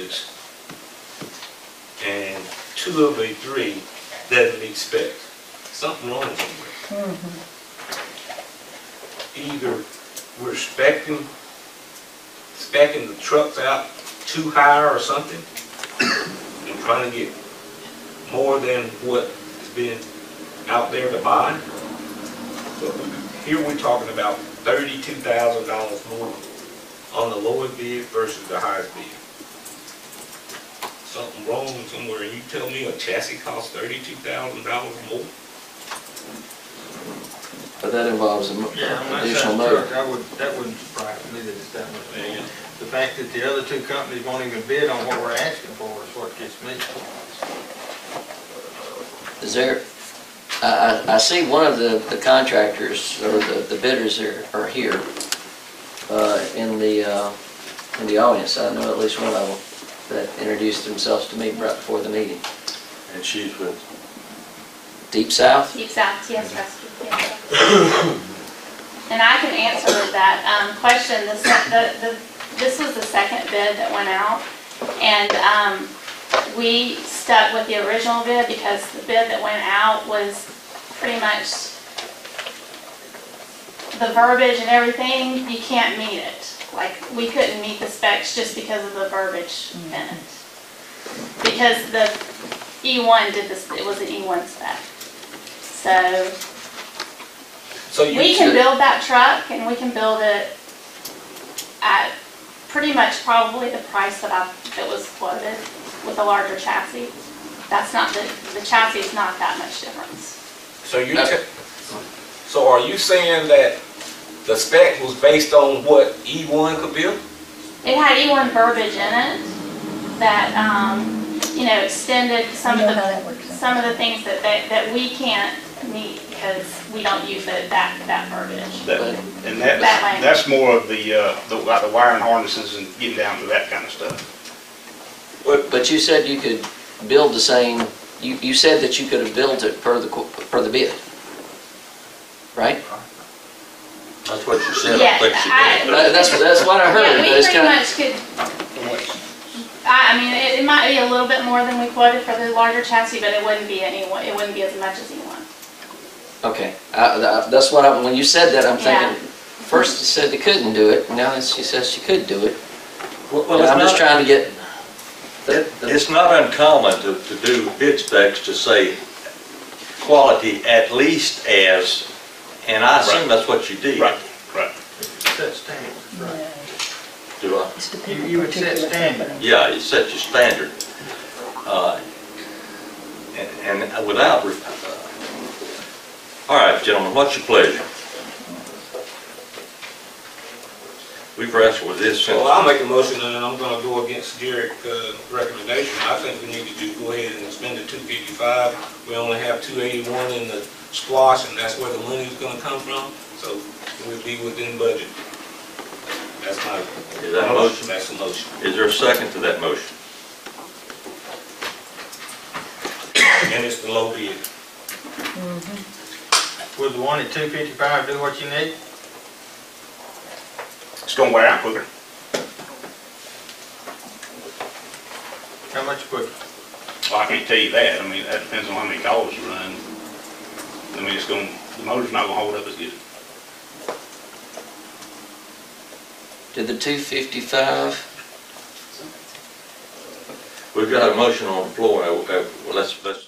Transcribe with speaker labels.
Speaker 1: bids, and 2 of the 3 doesn't meet specs. Something wrong somewhere. Either we're specking the trucks out too high or something, and trying to get more than what has been out there to buy. So here we're talking about $32,000 more on the lowest bid versus the highest bid. Something wrong somewhere, and you tell me a chassis costs $32,000 more?
Speaker 2: But that involves an
Speaker 3: Yeah,
Speaker 2: additional motor.
Speaker 3: that wouldn't surprise me that it's that much more.
Speaker 1: Yeah.
Speaker 3: The fact that the other 2 companies won't even bid on what we're asking for is what gets me.
Speaker 2: Is there, I see one of the contractors, or the bidders are here in the audience. I know at least one of them that introduced themselves to me right before the meeting.
Speaker 4: And she's with
Speaker 2: Deep South?
Speaker 5: Deep South, yes, Rescue. Yes. And I can answer that question. This was the second bid that went out, and we stuck with the original bid because the bid that went out was pretty much the verbiage and everything. You can't meet it. Like, we couldn't meet the specs just because of the verbiage in it. Because the E1 did this, it was an E1 spec. So we can build that truck, and we can build it at pretty much probably the price that was quoted with a larger chassis. That's not the chassis is not that much difference.
Speaker 1: So are you saying that the spec was based on what E1 could build?
Speaker 5: It had E1 verbiage in it that extended some of the things that we can't meet because we don't use that verbiage.
Speaker 6: That's more of like the wiring harnesses and getting down to that kind of stuff.
Speaker 2: But you said you could build the same. You said that you could have built it per the bid, right?
Speaker 4: That's what you said.
Speaker 5: Yeah,
Speaker 2: That's what I heard.
Speaker 5: Yeah, we
Speaker 2: but it's
Speaker 5: pretty
Speaker 2: kinda,
Speaker 5: much could. I mean, it might be a little bit more than we quoted for the larger chassis, but it wouldn't be as much as E1.
Speaker 2: Okay, that's what when you said that, I'm thinking. First you said they couldn't do it. Now she says she could do it.
Speaker 4: Well,
Speaker 2: I'm just trying to get.
Speaker 4: It's not uncommon to do bid specs to say quality at least as, and I assume that's what you did.
Speaker 6: Right.
Speaker 3: Set standards, right?
Speaker 4: Do I?
Speaker 3: You would set standards.
Speaker 4: Yeah, you set your standard. And without, all right, gentlemen, what's your pleasure? We've wrestled with this since.
Speaker 1: Well, I'll make a motion, and then I'm going to go against Derek's recommendation. I think we need to go ahead and spend the $255. We only have $281 in the SPLOST, and that's where the money's going to come from. So we'll be within budget. That's my
Speaker 4: Is that a motion?
Speaker 1: That's a motion.
Speaker 4: Is there a second to that motion?
Speaker 1: And it's the low bid.
Speaker 3: Would the one at $255 do what you need?
Speaker 6: It's going to wear out quicker.
Speaker 3: How much quicker?
Speaker 6: Well, I can't tell you that. I mean, that depends on how many calls you run. I mean, the motor's not going to hold up as good.
Speaker 2: Did the 255?
Speaker 4: We've got a motion on the floor. Let's